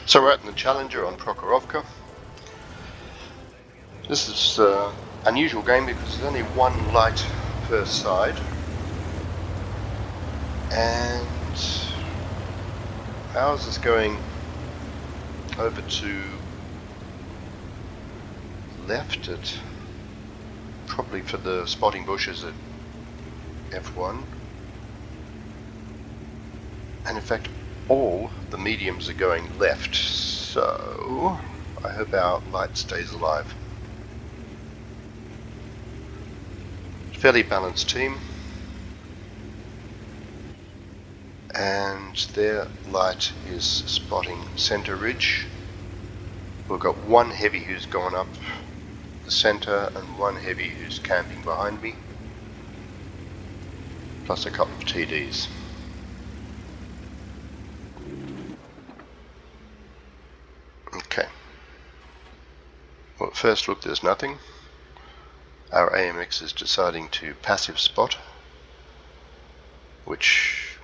So we're at the Challenger on Prokhorovka. This is an unusual game because there's only one light per side, and ours is going over to left at probably for the spotting bushes at F1, and in fact all the mediums are going left, so I hope our light stays alive. Fairly balanced team, and their light is spotting center ridge. We've got one heavy who's gone up the center and one heavy who's camping behind me, plus a couple of TDs. Okay. Well, at first look, there's nothing. Our AMX is deciding to passive spot, which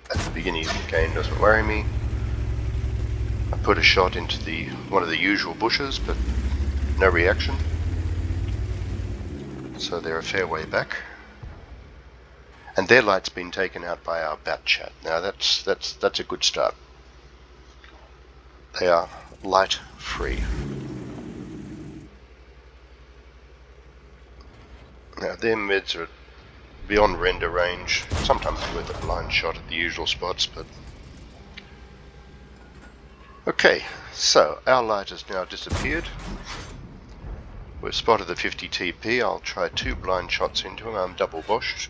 at the beginning of the game doesn't worry me. I put a shot into one of the usual bushes, but no reaction. So they're a fair way back. And their light's been taken out by our bat chat. Now that's a good start. They are light free. Now their mids are beyond render range. Sometimes it's worth a blind shot at the usual spots, but okay, so our light has now disappeared. We've spotted the 50 TP. I'll try 2 blind shots into him. I'm double bushed.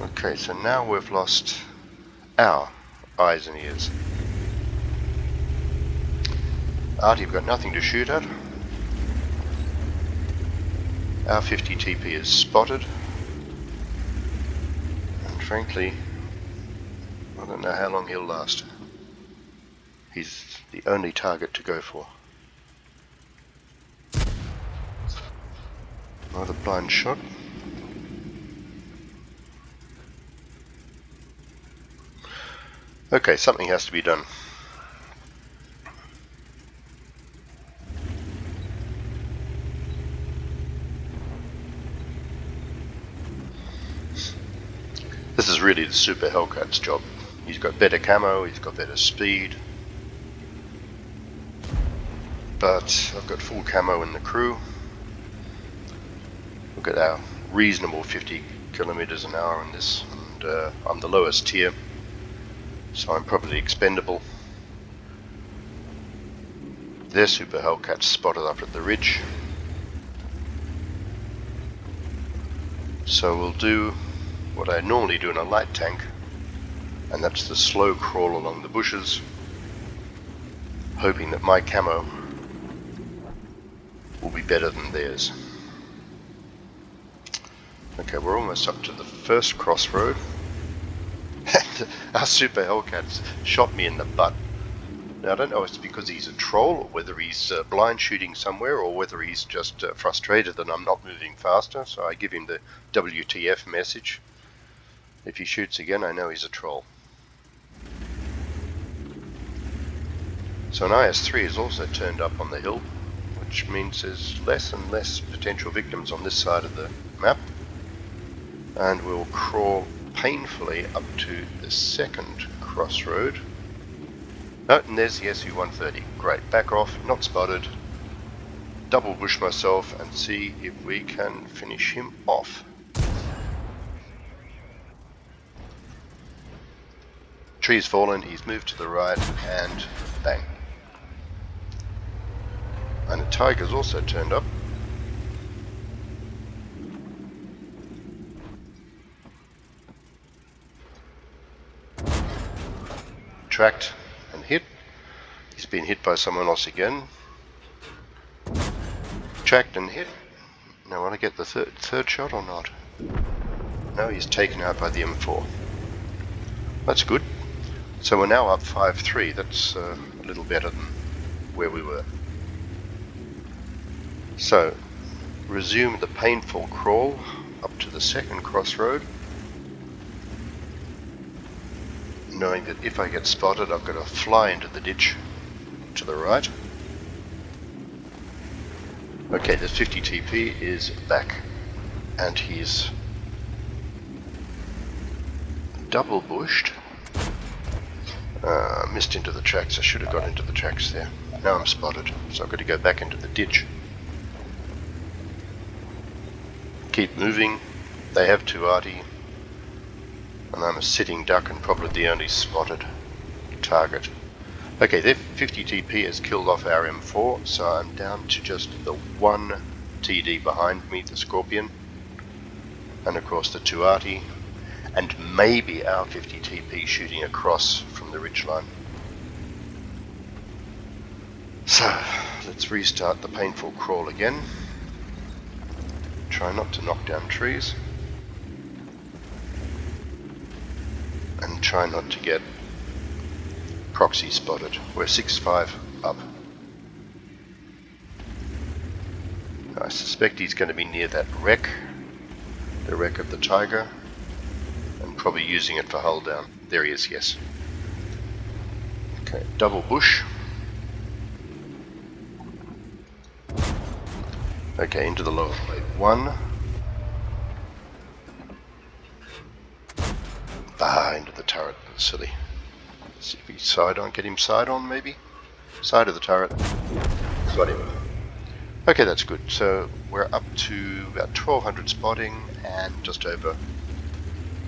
Okay, so now we've lost our eyes and ears. Artie, you've got nothing to shoot at. Our 50 TP is spotted. And frankly, I don't know how long he'll last. He's the only target to go for. Another blind shot. Okay, something has to be done. This is really the Super Hellcat's job. He's got better camo, he's got better speed. But I've got full camo in the crew. Look at our reasonable 50 kilometers an hour in this, and I'm the lowest tier, so I'm probably expendable. Their Super Hellcat's spotted up at the ridge. So we'll do what I normally do in a light tank, and that's the slow crawl along the bushes, hoping that my camo will be better than theirs. Okay, we're almost up to the first crossroad, and our Super Hellcat's shot me in the butt. Now I don't know if it's because he's a troll, or whether he's blind shooting somewhere, or whether he's just frustrated that I'm not moving faster, so I give him the WTF message. If he shoots again, I know he's a troll. So an IS-3 is also turned up on the hill, which means there's less and less potential victims on this side of the map. And we'll crawl painfully up to the second crossroad. Oh, and there's the SU-130. Great, back off, not spotted. Double bush myself and see if we can finish him off. Tree's fallen, he's moved to the right, and bang. And a tiger's also turned up. Tracked and hit. He's been hit by someone else again. Tracked and hit. Now, want to get the third shot or not? No, he's taken out by the M4. That's good. So we're now up 5-3. That's a little better than where we were. So, resume the painful crawl up to the second crossroad. knowing that if I get spotted, I've got to fly into the ditch to the right. Okay, the 50 TP is back, and he's double bushed. Missed into the tracks. I should have got into the tracks there. Now I'm spotted, so I've got to go back into the ditch. Keep moving. They have 2 arty, and I'm a sitting duck and probably the only spotted target. Okay, their 50 TP has killed off our M4, so I'm down to just the 1 TD behind me, the Scorpion, and of course the 2 arty, and maybe our 50 TP shooting across from the ridgeline. So, let's restart the painful crawl again. Try not to knock down trees. And try not to get proxy spotted. We're 6-5 up. I suspect he's going to be near that wreck. The wreck of the Tiger. And probably using it for hull down. There he is, yes. Okay, double bush. Okay, into the lower plate. 1. Into the turret. Silly. Let's see if he side on. Get him side on, maybe? Side of the turret. Got him. Okay, that's good. So we're up to about 1200 spotting and just over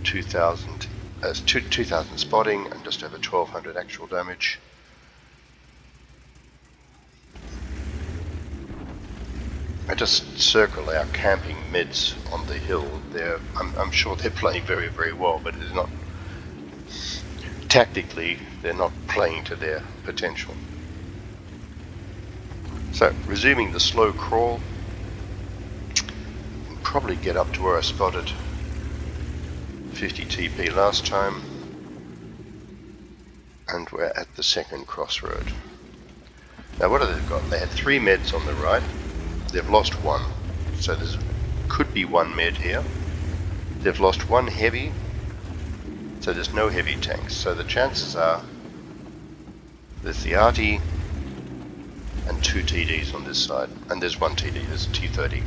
2000 spotting and just over 1200 actual damage. I just circle our camping meds on the hill. I'm sure they're playing very, very well, but it's not tactically. They're not playing to their potential. So resuming the slow crawl, probably get up to where I spotted 50 TP last time, and we're at the second crossroad. Now what have they got? They had 3 meds on the right. They've lost 1, so there could be 1 med here. They've lost 1 heavy, so there's no heavy tanks. So the chances are there's the arty and 2 TDs on this side, and there's 1 TD, there's a T30.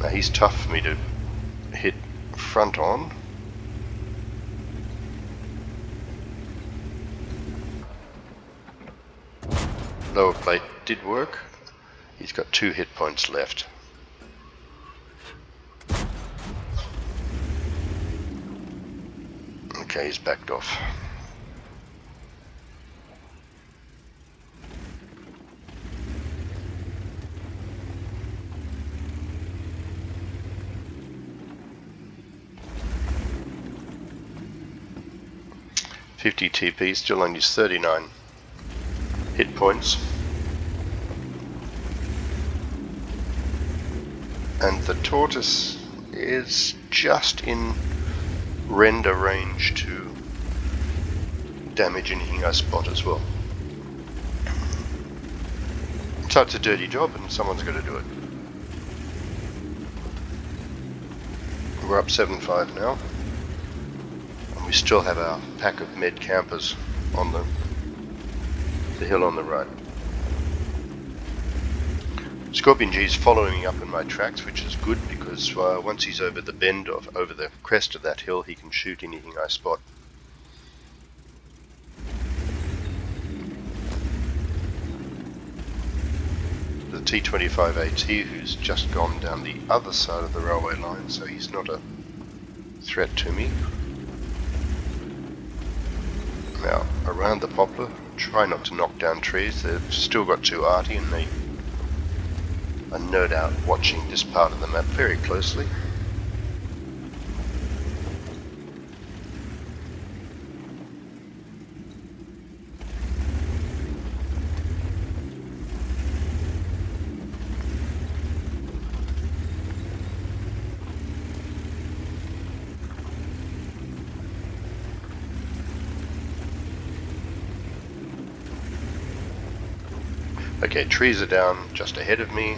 Now he's tough for me to hit front on. Lower plate did work. He's got 2 hit points left. Okay, he's backed off. .50 TP, still only 39 hit points. And the tortoise is just in render range to damage anything I spot as well. So it's a dirty job and someone's got to do it. We're up 7-5 now. And we still have our pack of med campers on the hill on the right. Scorpion G is following me up in my tracks, which is good because once he's over the bend over the crest of that hill, he can shoot anything I spot. The T-25AT, who's just gone down the other side of the railway line, so he's not a threat to me. Now, around the poplar, try not to knock down trees. They've still got 2 arty and they are no doubt watching this part of the map very closely. Okay, trees are down just ahead of me.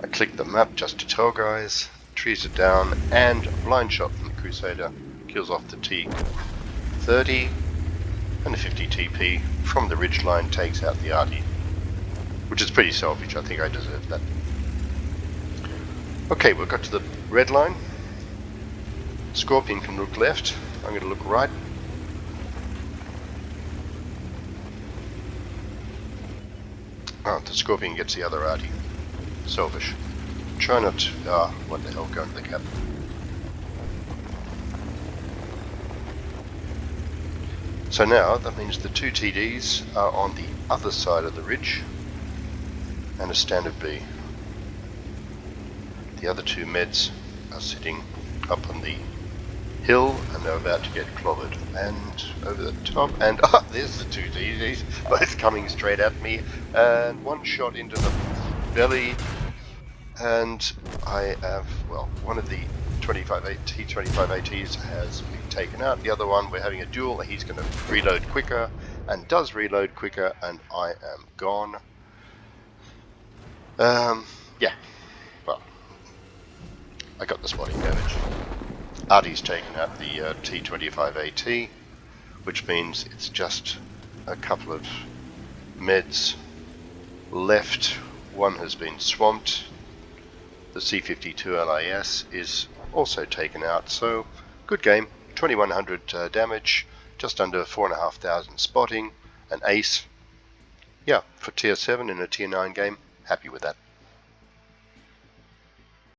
I click the map just to tell guys. Trees are down, and a blind shot from the Crusader kills off the T-30 30, and a 50 TP from the ridgeline takes out the arty, which is pretty selfish. I think I deserve that. Okay, we've got to the red line. Scorpion can look left. I'm going to look right. Oh, the Scorpion gets the other arty. Selfish. Try not to... what the hell, go into the cap. So now, that means the two TDs are on the other side of the ridge, and a standard B. The other two meds are sitting up on the hill, and they're about to get clobbered. And over the top, and there's the two TDs, both coming straight at me, and one shot into the belly, and I have, well, one of the T25 ATs has been taken out. The other one, we're having a duel. He's going to reload quicker, and does reload quicker, and I am gone. Yeah, well, I got the spotting damage. Arty's taken out the T25 AT, which means it's just a couple of meds left. One has been swamped. The C52 LIS is also taken out, so good game. 2100 damage, just under 4,500 spotting, an ace. Yeah, for tier 7 in a tier 9 game, happy with that.